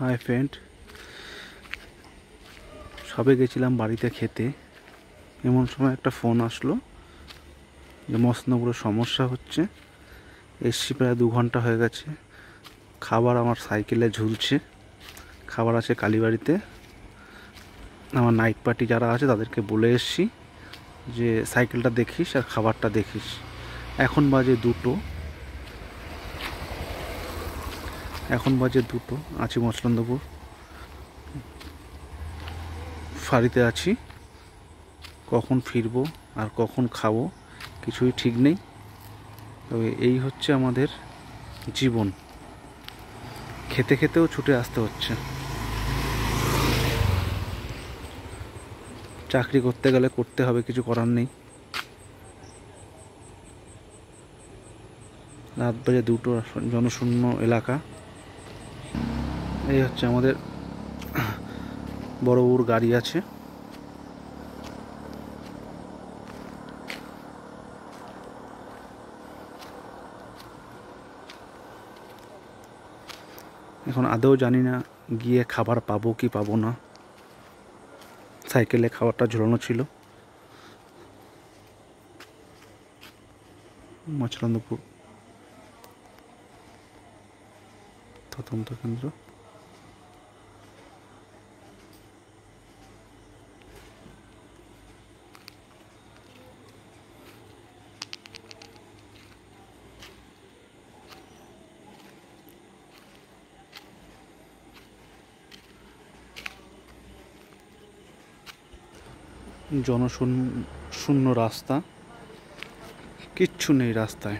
Hi friend, সবে গেছিলাম বাড়িতে খেতে, এমন সময় একটা ফোন আসলো যে মসনপুরে সমস্যা হচ্ছে। এসছি প্রায় 2 ঘন্টা হয়ে গেছে, খাবার আমার সাইকেলে ঝুলছে। খাবার আছে কালীবাড়িতে, আমার নাইট পার্টি যারা আছে তাদেরকে বলে এসছি যে সাইকেলটা দেখিস আর খাবারটা দেখিস। এখন বাজে 2টো, আছি মচলন্দপুর ফাঁড়িতে আছি। কখন ফিরবো আর কখন খাবো কিছুই ঠিক নেই। তবে এই হচ্ছে আমাদের জীবন, খেতে খেতেও ছুটে আসতে হচ্ছে। চাকরি করতে গেলে করতে হবে, কিছু করার নেই। রাত বাজে 2টো, জনশূন্য এলাকা। এই হচ্ছে আমাদের বড়বুর গাড়ি আছে। এখন আদৌ জানি না গিয়ে খাবার পাবো কি পাবো না। সাইকেলে খাবারটা ঝোলানো ছিল। মচলন্দপুর তদন্ত কেন্দ্র। জনশূন্য রাস্তা, কিচ্ছু নেই রাস্তায়।